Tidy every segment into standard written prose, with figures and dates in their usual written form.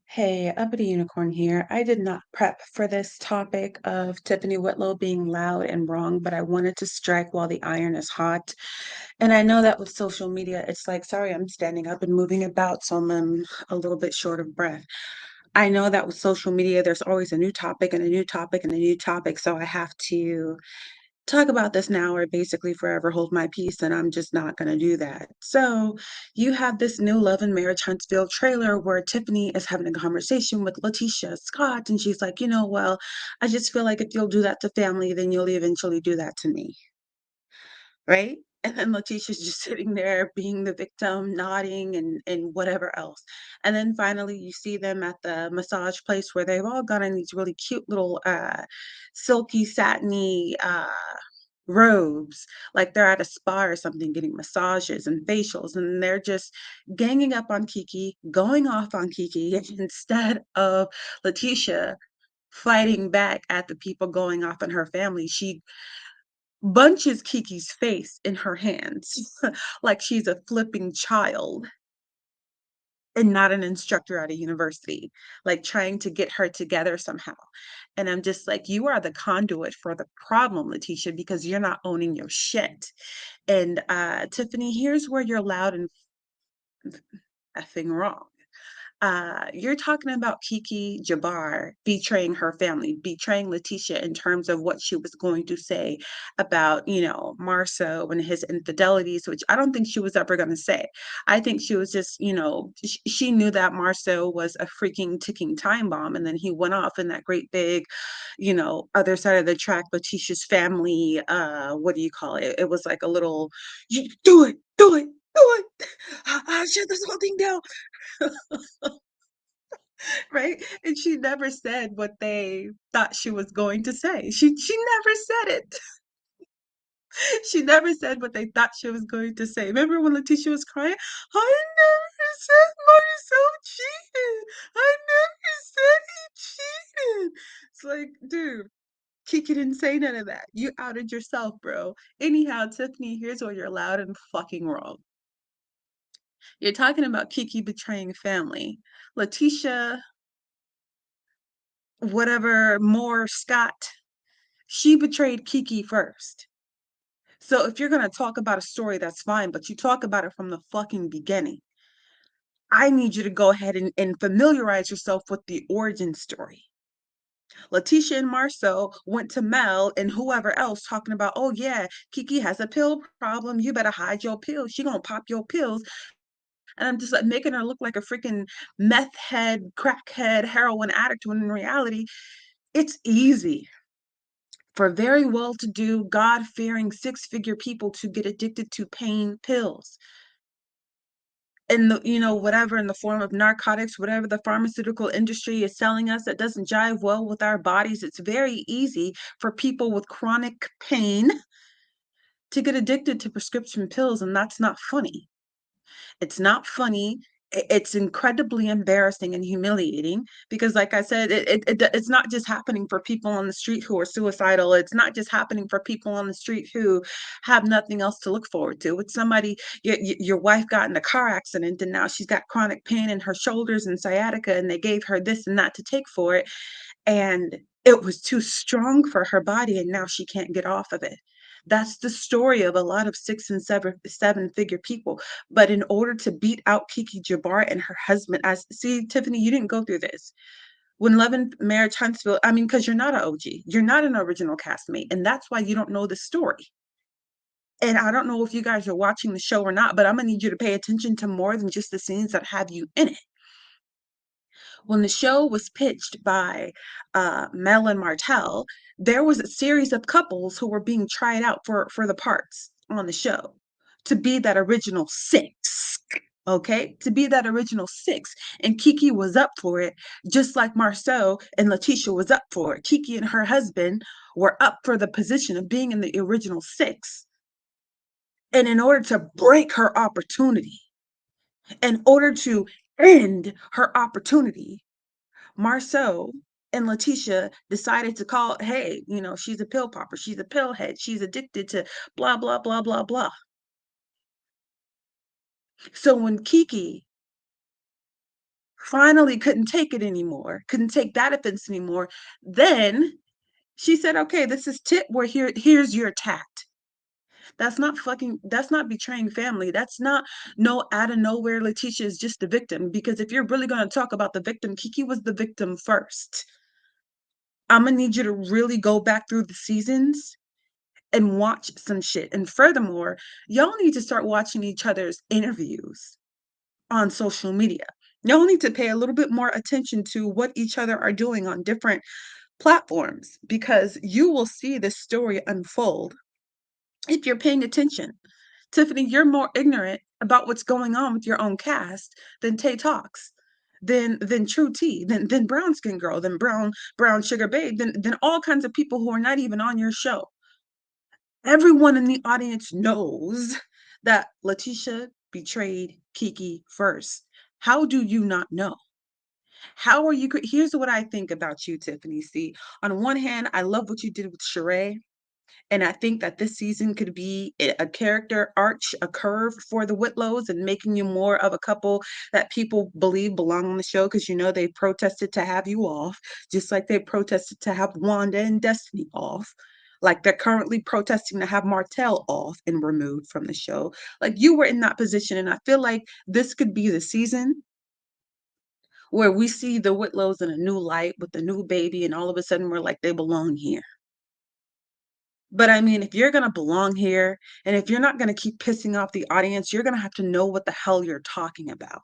Hey, Uppity Unicorn here. I did not prep for this topic of Tiffany Whitlow being loud and wrong, but I wanted to strike while the iron is hot. And I know that with social media, it's like, sorry, I'm standing up and moving about, so I'm a little bit short of breath. I know that with social media, there's always a new topic and a new topic and a new topic, so I have to talk about this now or basically forever hold my peace, and I'm just not going to do that. So, you have this new Love and Marriage Huntsville trailer where Tiffany is having a conversation with Latisha Scott, and she's like, well, I just feel like if you'll do that to family, then you'll eventually do that to me, right? And then Letitia's just sitting there being the victim, nodding and whatever else. And then finally you see them at the massage place where they've all got on these really cute little silky satiny robes, like they're at a spa or something getting massages and facials, and they're just ganging up on Keke, going off on Keke instead of Letitia fighting back at the people going off on her family. She bunches Kiki's face in her hands like she's a flipping child and not an instructor at a university, like trying to get her together somehow. And I'm just like, you are the conduit for the problem, Letitia, because you're not owning your shit. And Tiffany, here's where you're loud and effing wrong. You're talking about Keke Jabbar betraying her family, betraying Latisha in terms of what she was going to say about, Marceau and his infidelities, which I don't think she was ever going to say. I think she was just, she knew that Marceau was a freaking ticking time bomb. And then he went off in that great big, other side of the track, Latisha's family, what do you call it? It was like a little, you do it, do it, do it. Shut this whole thing down. Right? And she never said what they thought she was going to say. She never said it. She never said what they thought she was going to say. Remember when Letitia was crying? I never said Marcel cheated. I never said he cheated. It's like, dude, Kiki didn't say none of that. You outed yourself, bro. Anyhow, Tiffany, here's where you're loud and fucking wrong. You're talking about Kiki betraying family. Letitia, whatever, Moore Scott, she betrayed Keke first. So if you're gonna talk about a story, that's fine, but you talk about it from the fucking beginning. I need you to go ahead and familiarize yourself with the origin story. Letitia and Marceau went to Mel and whoever else talking about, oh yeah, Keke has a pill problem. You better hide your pills. She gonna pop your pills. And I'm just like making her look like a freaking meth head, crackhead, heroin addict when in reality, it's easy for very well-to-do, God-fearing, six-figure people to get addicted to pain pills. And whatever in the form of narcotics, whatever the pharmaceutical industry is selling us that doesn't jive well with our bodies, it's very easy for people with chronic pain to get addicted to prescription pills, and that's not funny. It's not funny. It's incredibly embarrassing and humiliating because, like I said, it's not just happening for people on the street who are suicidal. It's not just happening for people on the street who have nothing else to look forward to. It's somebody, your wife got in a car accident and now she's got chronic pain in her shoulders and sciatica, and they gave her this and that to take for it. And it was too strong for her body, and now she can't get off of it. That's the story of a lot of six and seven figure people. But in order to beat out Keke Jabbar and her husband, as see, Tiffany, you didn't go through this. When Love and Marriage Huntsville, I mean, because you're not an OG, you're not an original castmate, and that's why you don't know the story. And I don't know if you guys are watching the show or not, but I'm gonna need you to pay attention to more than just the scenes that have you in it. When the show was pitched by Mel and Martell, there was a series of couples who were being tried out for the parts on the show to be that original six. Okay, to be that original six, and Keke was up for it, just like Marceau and Letitia was up for it. Keke and her husband were up for the position of being in the original six, and in order to break her opportunity, in order to end her opportunity, Marceau and Letitia decided to call, hey, she's a pill popper, she's a pill head, she's addicted to blah, blah, blah, blah, blah. So when Keke finally couldn't take it anymore, couldn't take that offense anymore. Then she said, "Okay, this is tit where here's your tact." That's not betraying family. That's not no out of nowhere Latisha is just the victim. Because if you're really gonna talk about the victim, Keke was the victim first. I'm gonna need you to really go back through the seasons and watch some shit. And furthermore, y'all need to start watching each other's interviews on social media. Y'all need to pay a little bit more attention to what each other are doing on different platforms, because you will see this story unfold if you're paying attention. Tiffany, you're more ignorant about what's going on with your own cast than Tay talks, than True T, than Brown Skin Girl, than Brown Sugar Babe, than all kinds of people who are not even on your show. Everyone in the audience knows that Latisha betrayed Keke first. How do you not know? How are you? Here's what I think about you, Tiffany. See, on one hand, I love what you did with Sheree. And I think that this season could be a character arch, a curve for the Whitlows, and making you more of a couple that people believe belong on the show, because you know they protested to have you off, just like they protested to have Wanda and Destiny off. Like they're currently protesting to have Martell off and removed from the show. Like you were in that position, and I feel like this could be the season where we see the Whitlows in a new light with the new baby, and all of a sudden we're like, they belong here. But I mean, if you're gonna belong here, and if you're not gonna keep pissing off the audience, you're gonna have to know what the hell you're talking about.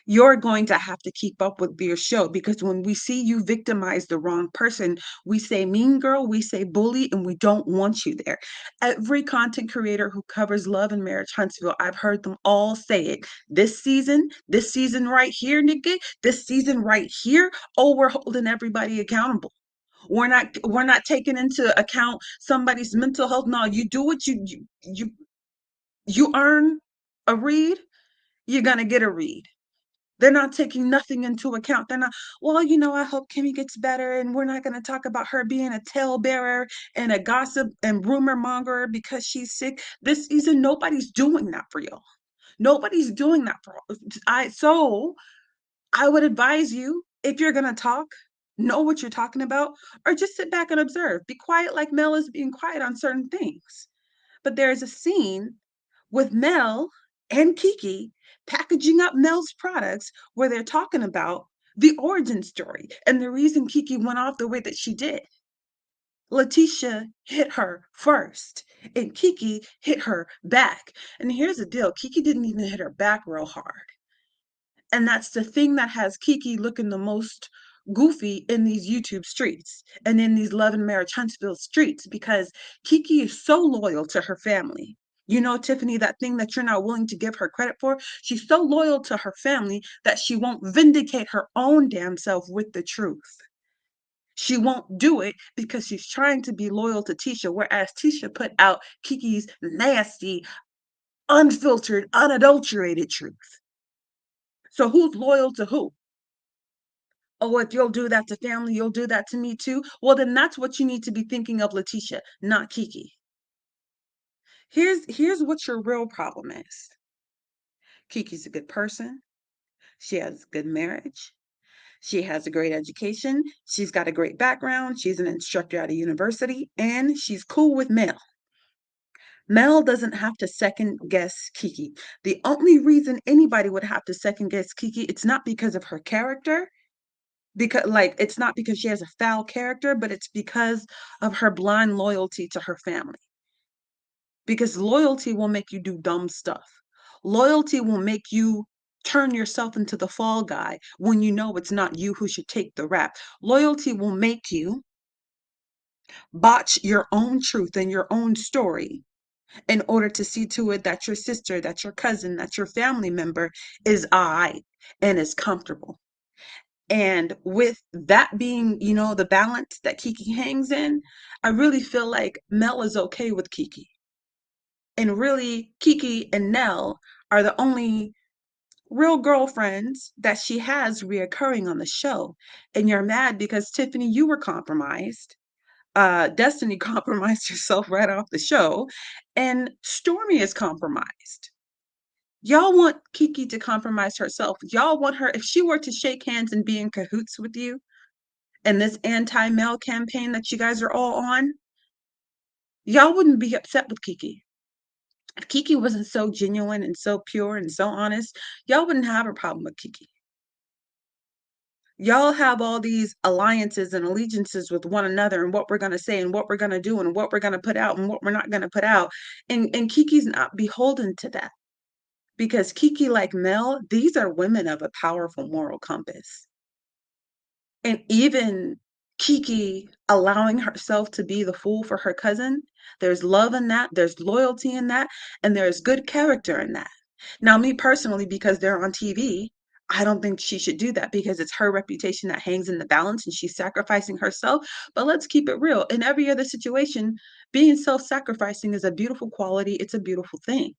You're going to have to keep up with your show, because when we see you victimize the wrong person, we say mean girl, we say bully, and we don't want you there. Every content creator who covers Love and Marriage Huntsville, I've heard them all say it. This season right here, nigga, this season right here, oh, we're holding everybody accountable. We're not taking into account somebody's mental health. No, you do what you earn a read, you're gonna get a read. They're not taking nothing into account. They're not, well, I hope Kimmy gets better, and we're not gonna talk about her being a talebearer and a gossip and rumor monger because she's sick. This season, nobody's doing that for y'all. Nobody's doing that for I would advise you, if you're going to talk, know what you're talking about, or just sit back and observe. Be quiet like Mel is being quiet on certain things. But there's a scene with Mel and Keke packaging up Mel's products where they're talking about the origin story and the reason Keke went off the way that she did. Latisha hit her first, and Keke hit her back. And here's the deal, Keke didn't even hit her back real hard. And that's the thing that has Keke looking the most goofy in these YouTube streets and in these Love and Marriage Huntsville streets, because Keke is so loyal to her family. Tiffany, that thing that you're not willing to give her credit for, she's so loyal to her family that she won't vindicate her own damn self with the truth. She won't do it because she's trying to be loyal to Tisha, whereas Tisha put out Keke's nasty, unfiltered, unadulterated truth. So who's loyal to who? Oh, if you'll do that to family, you'll do that to me too. Well, then that's what you need to be thinking of, Latisha, not Keke. Here's what your real problem is. Keke's a good person. She has a good marriage. She has a great education. She's got a great background. She's an instructor at a university, and she's cool with Mel. Mel doesn't have to second guess Keke. The only reason anybody would have to second guess Keke, it's not because of her character, because like it's not because she has a foul character, but it's because of her blind loyalty to her family. Because loyalty will make you do dumb stuff. Loyalty will make you turn yourself into the fall guy when you know it's not you who should take the rap. Loyalty will make you botch your own truth and your own story in order to see to it that your sister, that your cousin, that your family member is all right and is comfortable. And with that being, the balance that Keke hangs in, I really feel like Mel is okay with Keke. And really, Keke and Nell are the only real girlfriends that she has reoccurring on the show. And you're mad because Tiffany, you were compromised. Destiny compromised herself right off the show. And Stormy is compromised. Y'all want Keke to compromise herself. Y'all want her, if she were to shake hands and be in cahoots with you in this anti-male campaign that you guys are all on, y'all wouldn't be upset with Keke. If Keke wasn't so genuine and so pure and so honest, y'all wouldn't have a problem with Keke. Y'all have all these alliances and allegiances with one another and what we're going to say and what we're going to do and what we're going to put out and what we're not going to put out. And Keke's not beholden to that because Keke, like Mel, these are women of a powerful moral compass. And even Keke allowing herself to be the fool for her cousin, there's love in that, there's loyalty in that, and there's good character in that. Now, me personally, because they're on TV, I don't think she should do that because it's her reputation that hangs in the balance and she's sacrificing herself. But let's keep it real. In every other situation, being self sacrificing is a beautiful quality, it's a beautiful thing.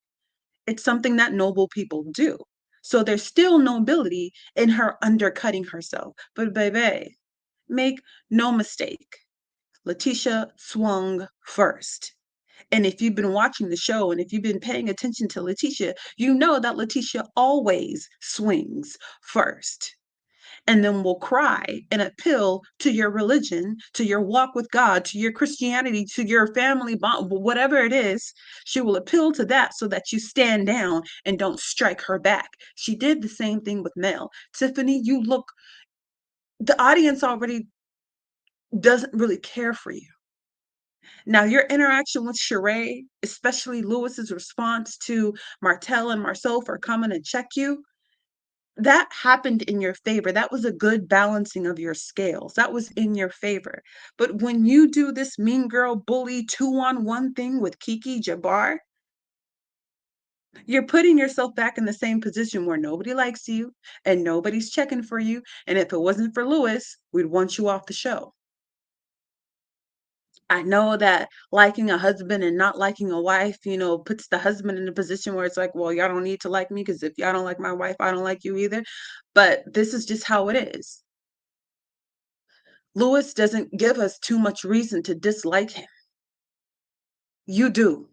It's something that noble people do. So there's still nobility in her undercutting herself. But baby, make no mistake, Latisha swung first. And if you've been watching the show and if you've been paying attention to Latisha, you know that Latisha always swings first and then will cry and appeal to your religion, to your walk with God, to your Christianity, to your family bond, whatever it is. She will appeal to that so that you stand down and don't strike her back. She did the same thing with Mel. Tiffany, you look, the audience already doesn't really care for you. Now, your interaction with Sheree, especially Lewis's response to Martell and Marceau for coming and check you, that happened in your favor. That was a good balancing of your scales. That was in your favor. But when you do this mean girl bully 2-on-1 thing with Keke Jabbar, you're putting yourself back in the same position where nobody likes you and nobody's checking for you. And if it wasn't for Lewis, we'd want you off the show. I know that liking a husband and not liking a wife, puts the husband in a position where it's like, well, y'all don't need to like me because if y'all don't like my wife, I don't like you either. But this is just how it is. Lewis doesn't give us too much reason to dislike him. You do.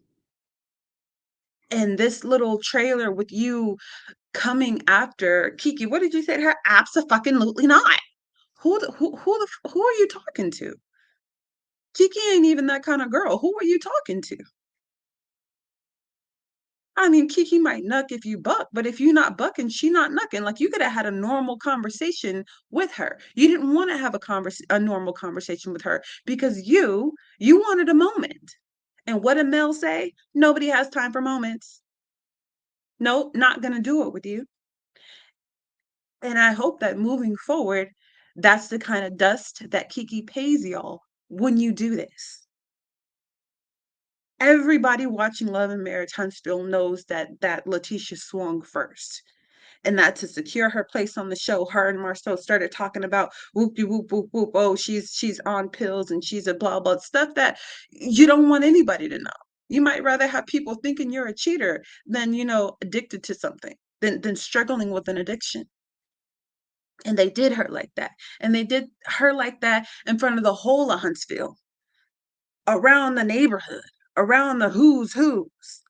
And this little trailer with you coming after Keke, what did you say to her? Abso-fucking-lutely not. Who are you talking to? Keke ain't even that kind of girl. Who are you talking to? I mean, Keke might nuck if you buck, but if you not bucking, she not nucking. Like you could have had a normal conversation with her. You didn't want to have a normal conversation with her because you wanted a moment. And what did Mel say? Nobody has time for moments. Nope, not gonna do it with you. And I hope that moving forward, that's the kind of dust that Keke pays y'all when you do this. Everybody watching Love and Marriage Huntsville knows that Latisha swung first. And that to secure her place on the show, her and Marceau started talking about whoop de whoop whoop whoop. Oh, she's on pills and she's a blah blah stuff that you don't want anybody to know. You might rather have people thinking you're a cheater than addicted to something, than struggling with an addiction. And they did her like that, and they did her like that in front of the whole of Huntsville, around the neighborhood, around the who's who's,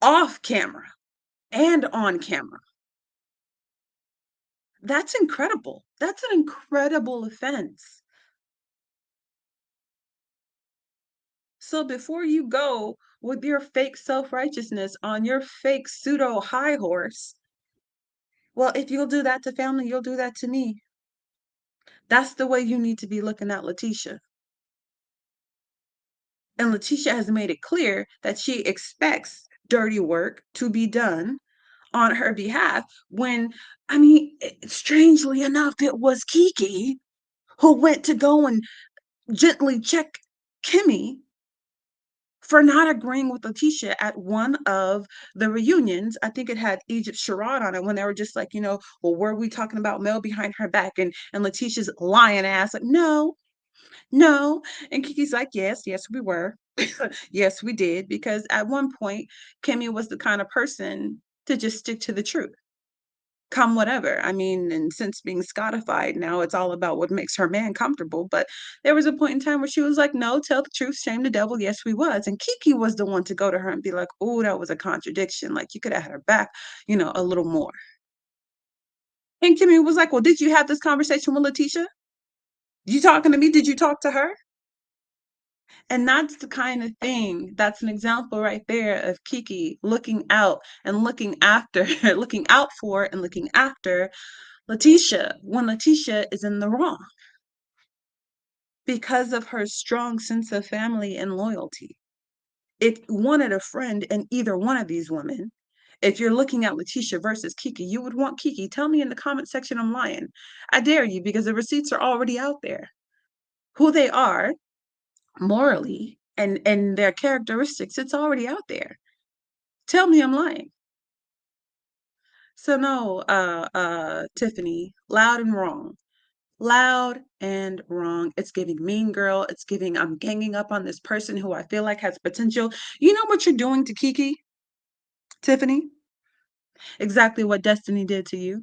off camera and on camera. That's incredible. That's an incredible offense. So before you go with your fake self-righteousness on your fake pseudo high horse, well, if you'll do that to family, you'll do that to me. That's the way you need to be looking at Latisha. And Latisha has made it clear that she expects dirty work to be done on her behalf when, I mean, strangely enough, it was Keke who went to go and gently check Kimmy for not agreeing with Latisha at one of the reunions. I think it had Egypt Sherrod on it when they were just like, well, were we talking about Mel behind her back? And Letitia's lying ass, like, no, no. And Kiki's like, yes, yes, we were. Yes, we did. Because at one point, Kimmy was the kind of person to just stick to the truth. come whatever. I mean, and since being Scottified, now it's all about what makes her man comfortable. But there was a point in time where she was like, "No, tell the truth, shame the devil." Yes, we was. And Keke was the one to go to her and be like, "Oh, that was a contradiction. Like you could have had her back, a little more." And Kimmy was like, "Well, did you have this conversation with Latisha? You talking to me? Did you talk to her?" And that's the kind of thing, that's an example right there of Keke looking out and looking after, looking out for and looking after Latisha when Latisha is in the wrong because of her strong sense of family and loyalty. If you wanted a friend in either one of these women, if you're looking at Latisha versus Keke, you would want Keke. Tell me in the comment section I'm lying. I dare you because the receipts are already out there. Who they are morally and their characteristics, it's already out there. Tell me I'm lying. So no, Tiffany, loud and wrong. Loud and wrong. It's giving mean girl. It's giving I'm ganging up on this person who I feel like has potential. You know what you're doing to Keke, Tiffany? Exactly what Destiny did to you.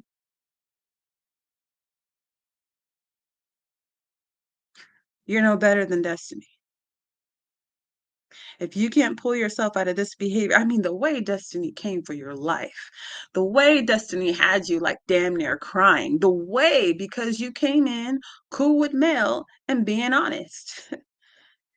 You're no better than Destiny. If you can't pull yourself out of this behavior, I mean, the way Destiny came for your life, the way Destiny had you like damn near crying, the way because you came in cool with Mel and being honest.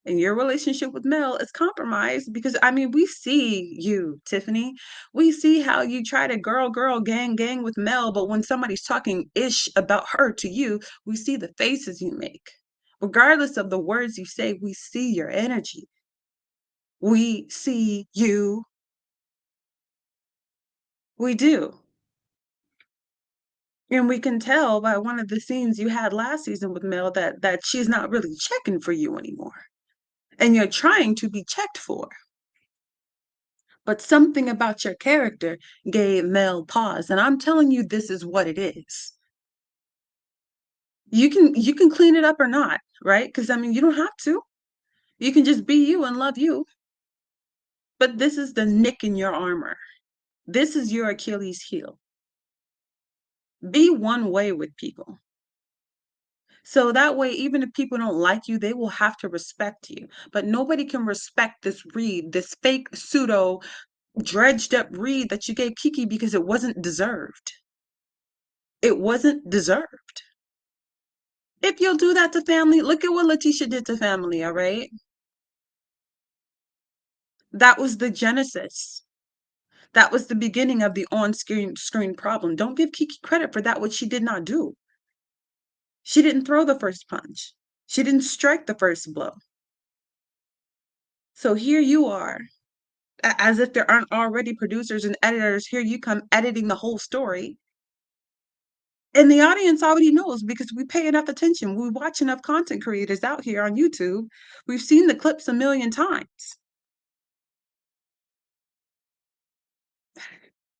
And your relationship with Mel is compromised because I mean, we see you, Tiffany. We see how you try to girl, gang with Mel, but when somebody's talking ish about her to you, we see the faces you make. Regardless of the words you say, we see your energy. We see you. We do. And we can tell by one of the scenes you had last season with Mel that she's not really checking for you anymore. And you're trying to be checked for. But something about your character gave Mel pause. And I'm telling you, this is what it is. You can clean it up or not, right? Because I mean, you don't have to. You can just be you and love you. But this is the nick in your armor. This is your Achilles heel. Be one way with people. So that way, even if people don't like you, they will have to respect you. But nobody can respect this read, this fake pseudo dredged up read that you gave Keke because it wasn't deserved. It wasn't deserved. If you'll do that to family, look at what Latisha did to family, all right? That was the genesis. That was the beginning of the on-screen problem. Don't give Keke credit for that, what she did not do. She didn't throw the first punch. She didn't strike the first blow. So here you are, as if there aren't already producers and editors, here you come editing the whole story. And the audience already knows because we pay enough attention. We watch enough content creators out here on YouTube. We've seen the clips a million times.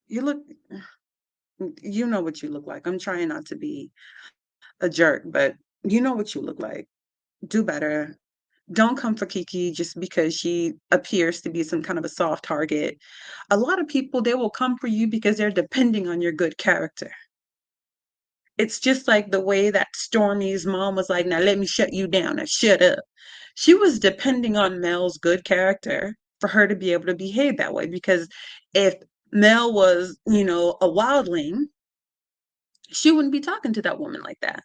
You look, you know what you look like. I'm trying not to be a jerk, but you know what you look like. Do better. Don't come for Keke just because she appears to be some kind of a soft target. A lot of people, they will come for you because they're depending on your good character. It's just like the way that Stormy's mom was like, now let me shut you down, now shut up. She was depending on Mel's good character for her to be able to behave that way because if Mel was, a wildling, she wouldn't be talking to that woman like that.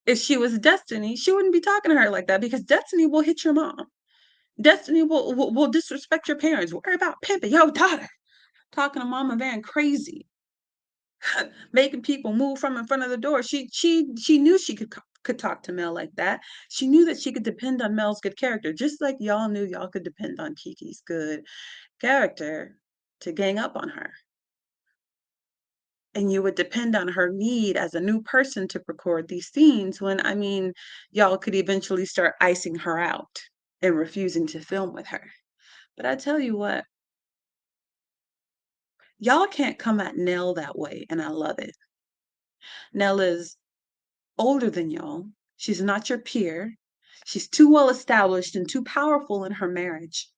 If she was Destiny, she wouldn't be talking to her like that because Destiny will hit your mom. Destiny will disrespect your parents. Worry about pimping your daughter. Talking to Mama Van crazy, making people move from in front of the door. She knew she could talk to Mel like that. She knew that she could depend on Mel's good character, just like y'all knew y'all could depend on Keke's good character to gang up on her. And you would depend on her need as a new person to record these scenes when, I mean, y'all could eventually start icing her out and refusing to film with her. But I tell you what, y'all can't come at Nell that way, and I love it. Nell is older than y'all. She's not your peer. She's too well established and too powerful in her marriage.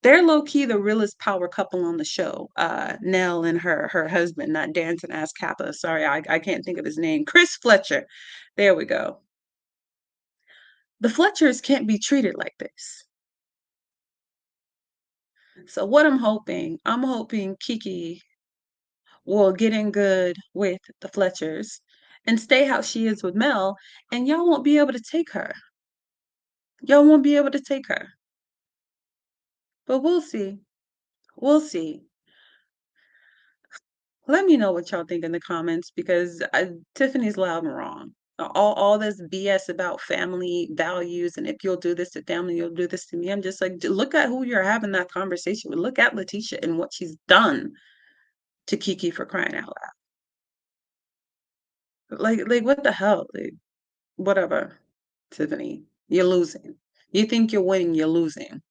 They're low key the realest power couple on the show. Nell and her husband, not dancing ass Kappa. Sorry, I can't think of his name. Chris Fletcher. There we go. The Fletchers can't be treated like this. So what I'm hoping Keke will get in good with the Fletchers and stay how she is with Mel, and y'all won't be able to take her. Y'all won't be able to take her. But we'll see. We'll see. Let me know what y'all think in the comments because Tiffany's loud and wrong. All this BS about family values and if you'll do this to family, you'll do this to me. I'm just like, look at who you're having that conversation with. Look at Latisha and what she's done to Keke for crying out loud. Like what the hell? Like, whatever, Tiffany. You're losing. You think you're winning, you're losing.